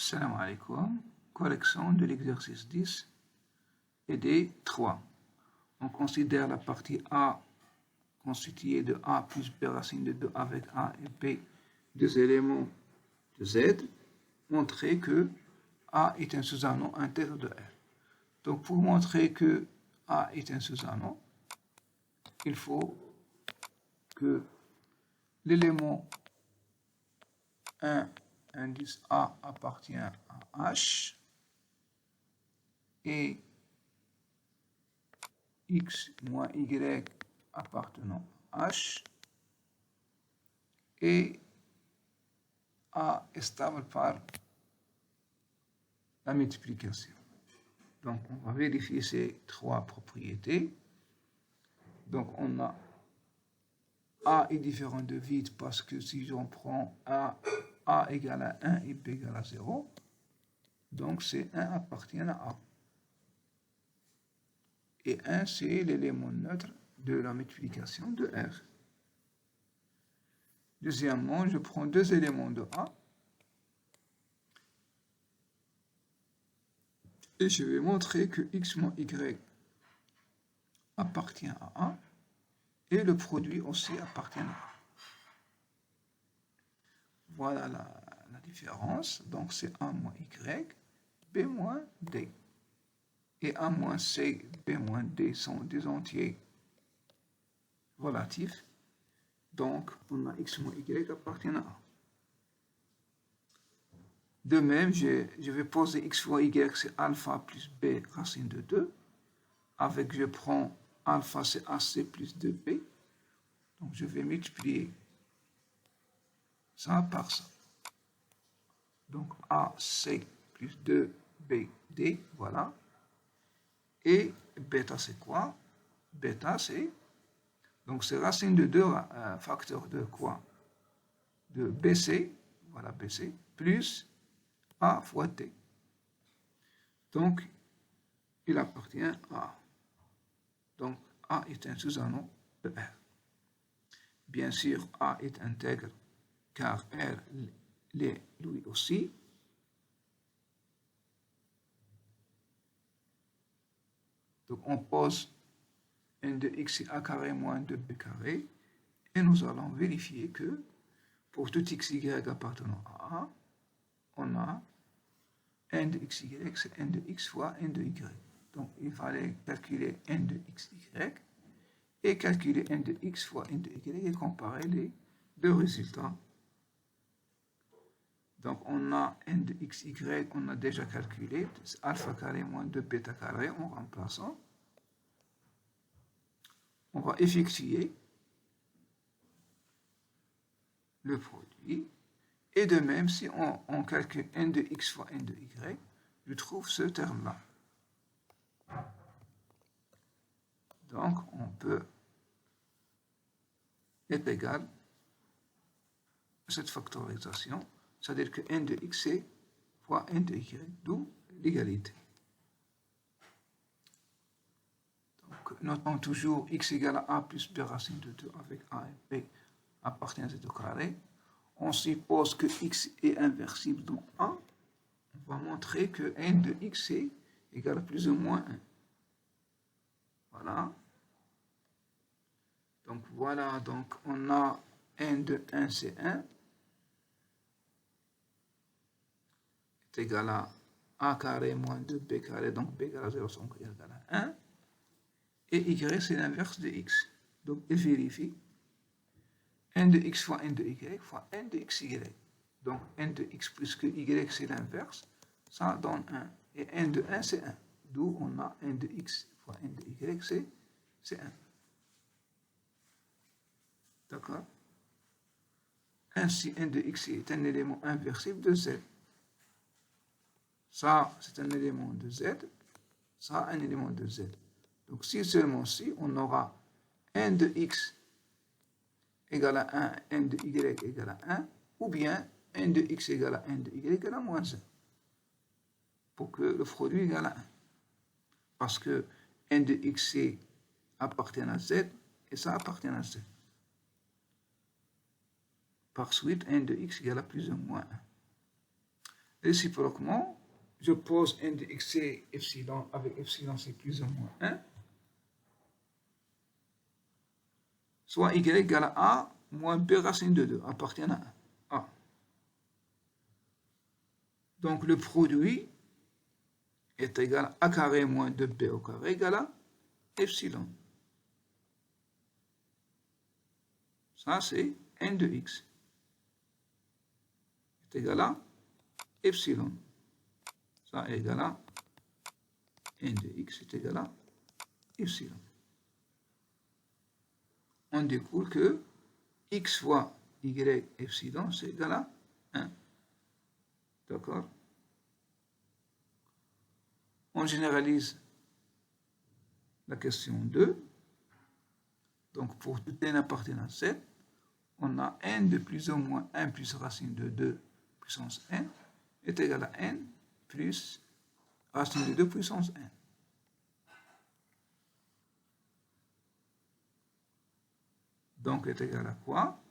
Salam alaikum. Correction de l'exercice 10 et des 3. On considère la partie A constituée de A plus B racine de 2 avec A et B, deux éléments de Z. Montrer que A est un sous-anneau intègre de R. Donc pour montrer que A est un sous-anneau, il faut que l'élément 1, indice A, appartient à H et X moins Y appartenant à H et A est stable par la multiplication. Donc on va vérifier ces trois propriétés. Donc on a A est différent de vide parce que si j'en prends A égale à 1 et B égale à 0, donc c'est 1 appartient à A. Et 1 c'est l'élément neutre de la multiplication de R. Deuxièmement, je prends deux éléments de A et je vais montrer que X moins Y appartient à A et le produit aussi appartient à A. Voilà la différence. Donc c'est A moins Y, B moins D. Et A moins C, B moins D sont des entiers relatifs. Donc on a X moins Y appartient à A. De même, je vais poser X fois Y, c'est alpha plus B racine de 2. Avec, je prends alpha, c'est AC plus 2B. Donc je vais multiplier ça par ça. Donc AC plus 2BD, voilà. Et bêta, c'est quoi? Bêta, c'est... Donc c'est racine de 2, facteur de quoi? De BC, voilà BC, plus A fois T. Donc, il appartient à A. Donc, A est un sous-anneau de R. Bien sûr, A est intègre car R l'est lui aussi. Donc, on pose n de x est A carré moins 2B carré et nous allons vérifier que pour tout x, y appartenant à A, on a n de xy, c'est n de x fois n de y. Donc, il fallait calculer n de xy et calculer n de x fois n de y et comparer les deux résultats. Donc, on a n de xy, on a déjà calculé, c'est alpha carré moins 2 bêta carré en remplaçant. On va effectuer le produit. Et de même, si on calcule n de x fois n de y, je trouve ce terme-là. Donc, on peut est égal à cette factorisation, c'est-à-dire que n de x fois n de y, d'où l'égalité. Donc, notons toujours x égale à a plus b racine de 2 avec a et b appartient à z au carré. On suppose que x est inversible dans A, on va montrer que n de x est égal à plus ou moins 1. Voilà. Donc voilà, donc on a n de 1 c'est 1 est égal à a carré moins 2b carré, donc b égale à 0, donc égal à 1. Et y c'est l'inverse de x. Donc il vérifie n de x fois n de y fois n de xy. Donc n de x plus que y c'est l'inverse, ça donne 1. Et n de 1 c'est 1. D'où on a n de x fois n de y c'est 1. D'accord? Ainsi n de x est un élément inversible de z. Ça c'est un élément de z, ça un élément de z. Donc si seulement si on aura n de x égale à 1, n de y égale à 1, ou bien n de x égale à n de y égale à moins 1, pour que le produit égale à 1. Parce que n de x appartient à z, et ça appartient à z. Par suite, n de x égale à plus ou moins 1. Réciproquement, je pose n de x et epsilon, avec epsilon c'est plus ou moins 1, soit y égale à a moins b racine de 2, appartient à 1. A. Donc le produit est égal à a carré moins 2b au carré égale à epsilon. Ça c'est n de x est égal à epsilon. Ça est égal à n de x est égal à epsilon. On découle que x fois y epsilon c'est égal à 1. D'accord? On généralise la question 2. Donc pour tout n appartenant à 7, on a n de plus ou moins 1 plus racine de 2 puissance n est égal à n plus racine de 2 puissance n. Donc est égal à quoi?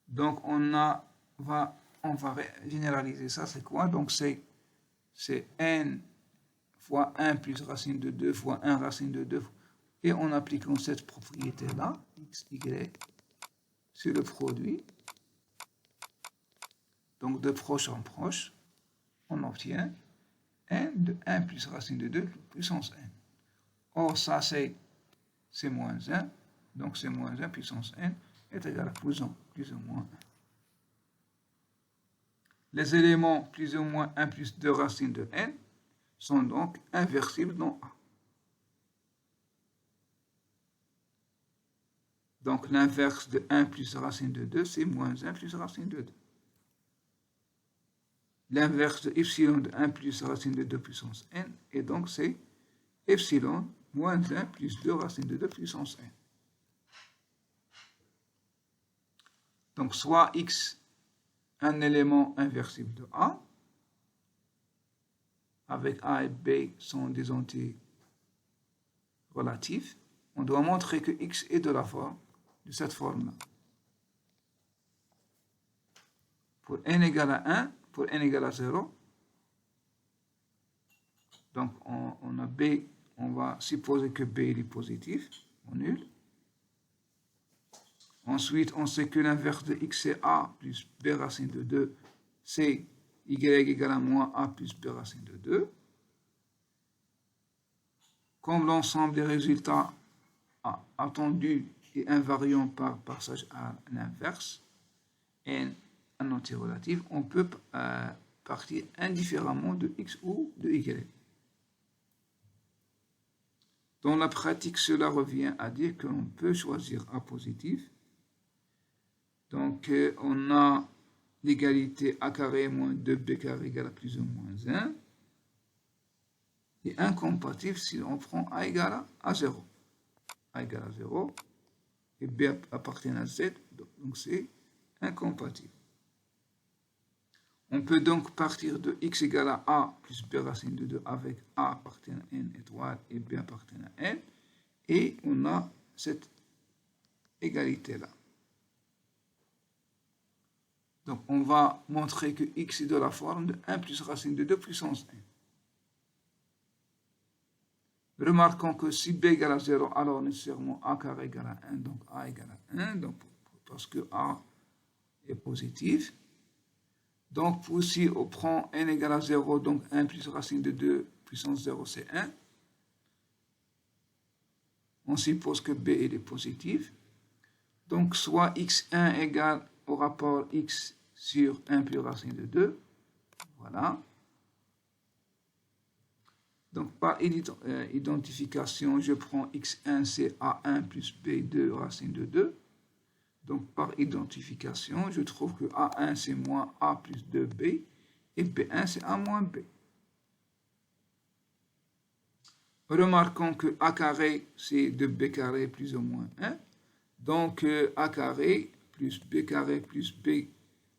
Donc on va généraliser ça, c'est quoi? Donc c'est n fois 1 plus racine de 2 fois 1 racine de 2, et en appliquant cette propriété-là, x, y, sur le produit, donc de proche en proche, on obtient n de 1 plus racine de 2 puissance n. Or ça c'est moins 1, donc c'est moins 1 puissance n est égal à plus ou moins 1. Les éléments plus ou moins 1 plus 2 racines de n sont donc inversibles dans A. Donc l'inverse de 1 plus racine de 2, c'est moins 1 plus racine de 2. L'inverse de epsilon de 1 plus racine de 2 puissance n, et donc c'est epsilon moins 1 plus 2 racine de 2 puissance n. Donc soit x, un élément inversible de A, avec A et B sont des entiers relatifs, on doit montrer que x est de cette forme-là. Pour n égale à 1, pour n égale à 0, donc on a B, on va supposer que B est positif, en nul. Ensuite, on sait que l'inverse de x c'est a plus b racine de 2, c'est y égale à moins a plus b racine de 2. Comme l'ensemble des résultats attendus est invariant par passage à l'inverse, n un entier relatif, on peut partir indifféremment de x ou de y. Dans la pratique, cela revient à dire que l'on peut choisir a positif. Donc, on a l'égalité a carré moins 2b carré égale à plus ou moins 1. Et incompatible si on prend a égale à 0. A égale à 0. Et b appartient à z, donc c'est incompatible. On peut donc partir de x égale à a plus b racine de 2 avec a appartient à n étoile et b appartient à n. Et on a cette égalité-là. Donc, on va montrer que x est de la forme de 1 plus racine de 2 puissance n. Remarquons que si b égale à 0, alors nécessairement a carré égale à 1, donc a égale à 1, donc, parce que a est positif. Donc, si on prend n égale à 0, donc 1 plus racine de 2 puissance 0, c'est 1. On suppose que b est positif. Donc, soit x1 égale au rapport x sur 1 plus racine de 2. Voilà. Donc, par identification, je prends x1, c'est a1 plus b2 racine de 2. Donc, par identification, je trouve que a1, c'est moins a plus 2b, et b1, c'est a moins b. Remarquons que a carré, c'est 2b carré plus ou moins 1. Donc, a carré plus b carré plus b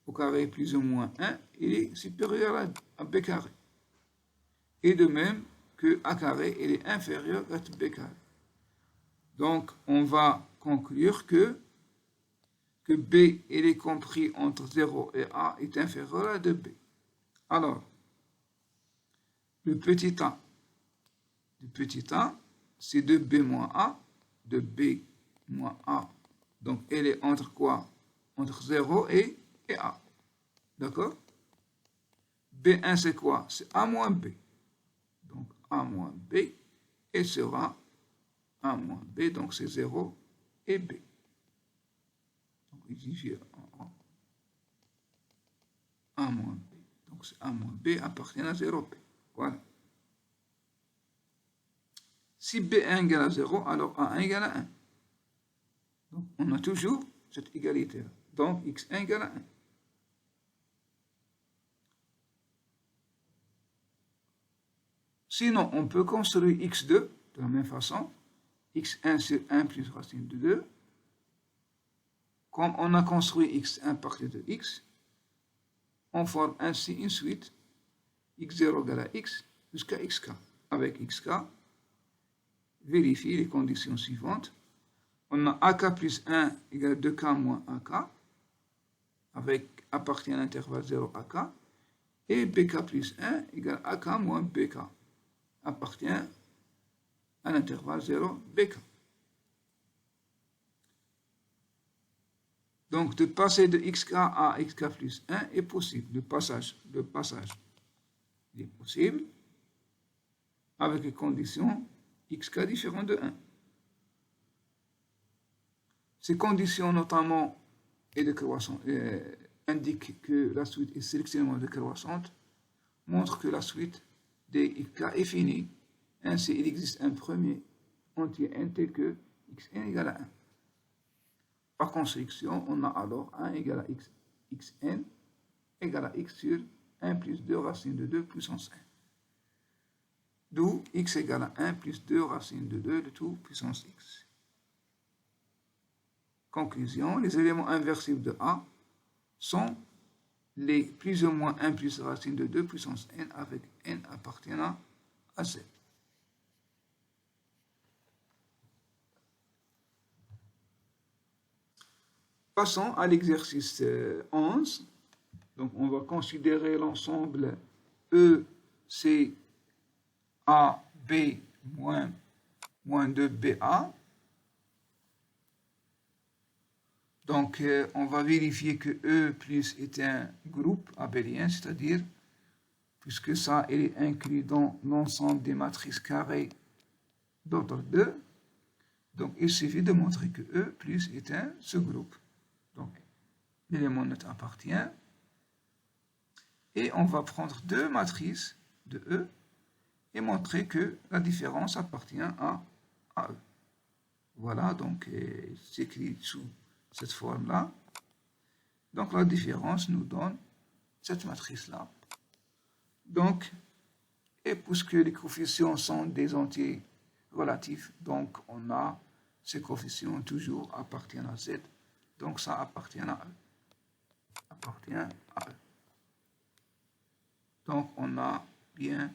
au carré plus ou moins 1, il est supérieur à b carré. Et de même que a carré, il est inférieur à b carré. Donc, on va conclure que b il est compris entre 0 et a est inférieur à 2b. Alors, le petit a. Le petit a, c'est de B moins A, de B moins A. Donc, elle est entre quoi? Entre 0 et A. D'accord? B1, c'est quoi? C'est A moins B. Donc, A moins B, et sera A moins B, donc c'est 0 et B. Donc, ici, A moins B. Donc, A moins B appartient à 0B. Voilà. Si B1 égale à 0, alors A1 égale à 1. Donc, on a toujours cette égalité-là. Donc, X1 égale à 1. Sinon, on peut construire X2 de la même façon. X1 sur 1 plus racine de 2. Comme on a construit X1 à partir de X, on forme ainsi une suite X0 égale à X jusqu'à XK. Avec XK, vérifier les conditions suivantes. On a AK plus 1 égale à 2K moins AK, avec appartient à l'intervalle 0 AK, et BK plus 1 égale à AK moins BK, appartient à l'intervalle 0 BK. Donc, de passer de XK à XK plus 1 est possible. Le passage est possible avec les conditions XK différent de 1. Ces conditions, notamment, indiquent que la suite est sélectionnément décroissante, montrent que la suite des XK est finie. Ainsi, il existe un premier entier n tel que xn égale à 1. Par construction, on a alors 1 égale à xn égale à x sur 1 plus 2 racine de 2 puissance 1. D'où x égale à 1 plus 2 racine de 2 de tout puissance x. Conclusion, les éléments inversibles de A sont les plus ou moins 1 plus racine de 2 puissance n avec n appartenant à z. Passons à l'exercice 11. Donc, on va considérer l'ensemble E, C, A, B, moins 2BA. Donc, on va vérifier que E plus est un groupe abélien, c'est-à-dire, puisque ça est inclus dans l'ensemble des matrices carrées d'ordre 2, donc il suffit de montrer que E plus est un sous-groupe. Donc, l'élément net appartient. Et on va prendre deux matrices de E et montrer que la différence appartient à E. Voilà, donc c'est écrit sous cette forme-là. Donc la différence nous donne cette matrice-là. Donc, et puisque les coefficients sont des entiers relatifs, donc on a ces coefficients toujours appartiennent à Z. Donc ça appartient à E. Appartient à E. Donc on a bien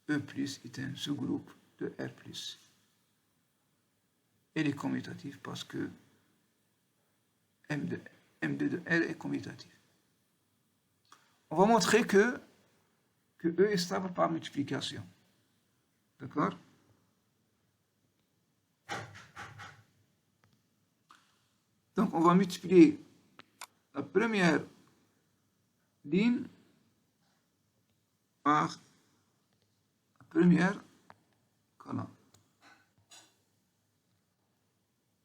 E plus est un sous-groupe de R plus. Elle est commutative parce que M2 de R est commutatif. On va montrer que E est stable par multiplication. D'accord? Donc on va multiplier la première ligne par la première colonne.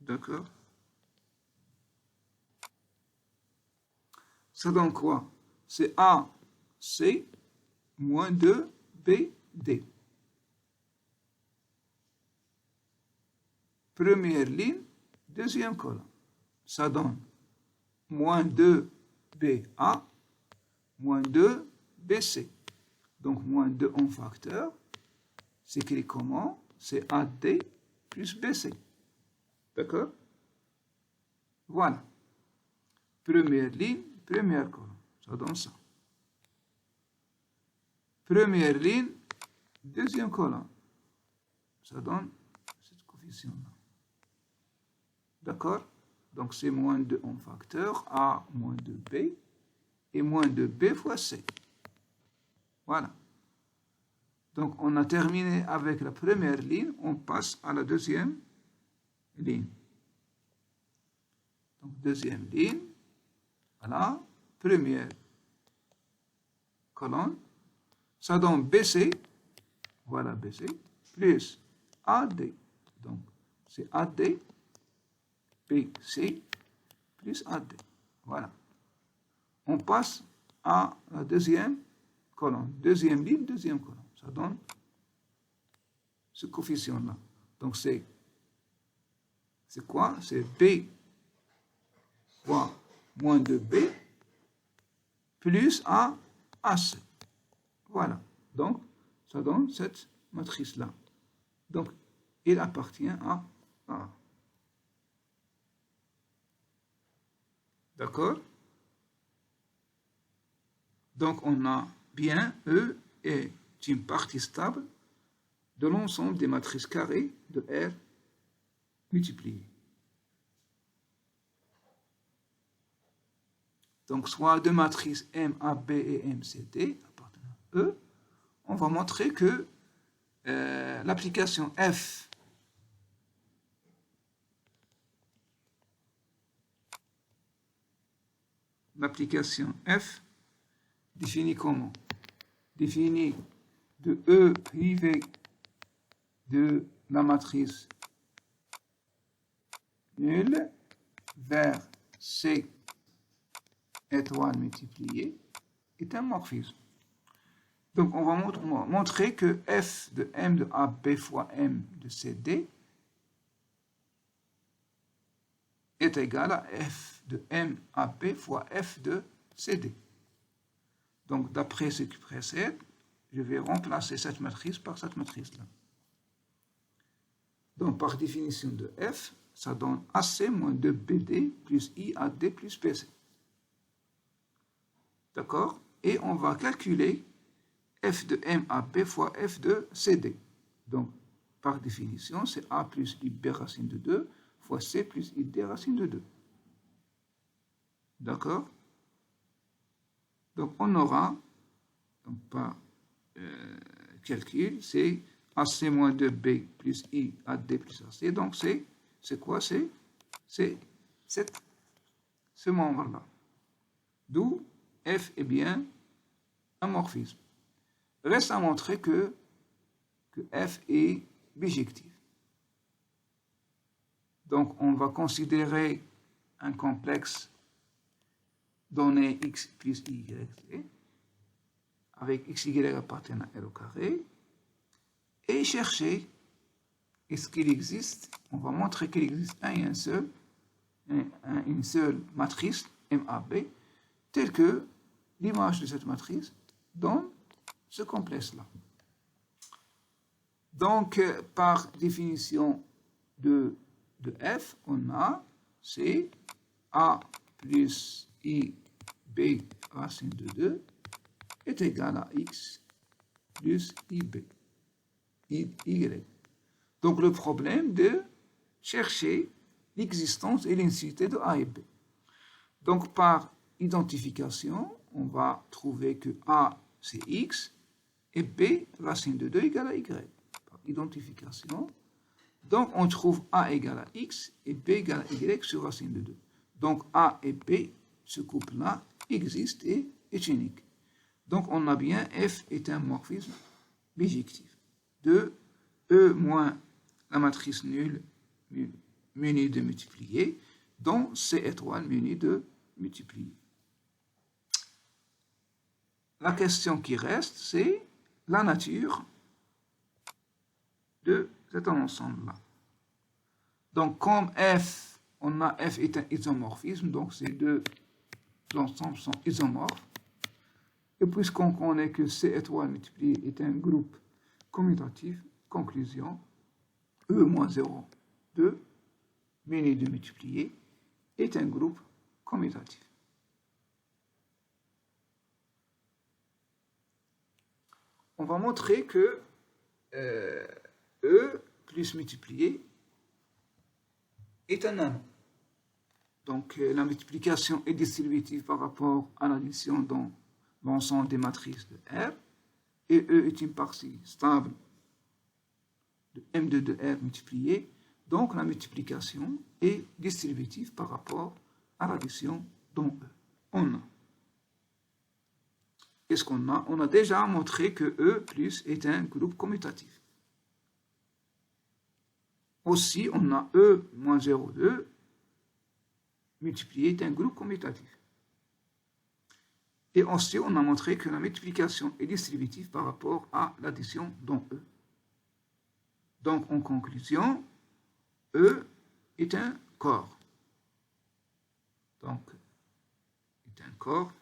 D'accord? Ça donne quoi? C'est AC moins 2BD. Première ligne, deuxième colonne. Ça donne moins 2BA moins 2BC. Donc moins 2 en facteur, c'est écrit comment? C'est AD plus BC. D'accord? Voilà. Première ligne, première colonne. Ça donne ça. Première ligne, deuxième colonne. Ça donne cette coefficient-là. D'accord? Donc c'est moins 2 en facteur, A moins 2B, et moins 2B fois C. Voilà. Donc, on a terminé avec la première ligne, on passe à la deuxième ligne. Donc, deuxième ligne, voilà, première colonne, ça donne BC, voilà BC, plus AD. Donc, c'est AD, BC, plus AD. Voilà. On passe à la deuxième colonne. Deuxième ligne, deuxième colonne. Ça donne ce coefficient-là. Donc, c'est quoi? C'est B fois moins 2B plus AC. Voilà. Donc, ça donne cette matrice-là. Donc, il appartient à A. D'accord? Donc, on a bien E est une partie stable de l'ensemble des matrices carrées de R multipliées. Donc, soit deux matrices MAB et MCD appartenant à E, on va montrer que l'application F définie comment? Définie de E privé de la matrice nulle vers C étoile multipliée est un morphisme. Donc, on va montrer que F de M de AB fois M de CD est égal à F de M AB fois F de CD. Donc, d'après ce qui précède, je vais remplacer cette matrice par cette matrice-là. Donc, par définition de F, ça donne AC moins 2BD plus IAD plus PC. D'accord? Et on va calculer F de MAB fois F de CD. Donc, par définition, c'est A plus IB racine de 2 fois C plus ID racine de 2. D'accord? Donc, on aura, donc par calcul, c'est AC moins 2B plus IAD plus AC. Donc, c'est quoi? C'est ce membre-là. D'où F est bien un morphisme. Reste à montrer que F est bijectif. Donc, on va considérer un complexe donné x plus y, avec x, y appartenant à R au carré, et chercher est-ce qu'il existe, on va montrer qu'il existe une seule matrice, MAB, telle que l'image de cette matrice donne ce complexe-là. Donc, par définition de F, on a c'est A plus IB racine de 2 est égal à X plus IB, Y. Donc, le problème de chercher l'existence et l'inutilité de A et B. Donc, par identification, on va trouver que A, c'est X, et B, racine de 2 égale à Y. Par identification, donc on trouve A égale à X et B égale à Y sur racine de 2. Donc A et B, ce couple-là, existe et est unique. Donc on a bien F est un morphisme bijectif de E moins la matrice nulle munie de multiplier, dont C étoile munie de multiplier. La question qui reste, c'est la nature de cet ensemble-là. Donc, comme F, on a F est un isomorphisme, donc ces deux ensembles sont isomorphes. Et puisqu'on connaît que C étoile multiplié est un groupe commutatif, conclusion, E moins 0, 2, muni de multiplier, est un groupe commutatif. On va montrer que E plus multiplié est un anneau. Donc, la multiplication est distributive par rapport à l'addition dans l'ensemble des matrices de R. et E est une partie stable de M2 de R multiplié. Donc, la multiplication est distributive par rapport à l'addition dont E. On a. Qu'est-ce qu'on a? On a déjà montré que E plus est un groupe commutatif. Aussi, on a E moins 0,2 multiplié est un groupe commutatif. Et ensuite, on a montré que la multiplication est distributive par rapport à l'addition dont E. Donc, en conclusion, E est un corps. Donc, est un corps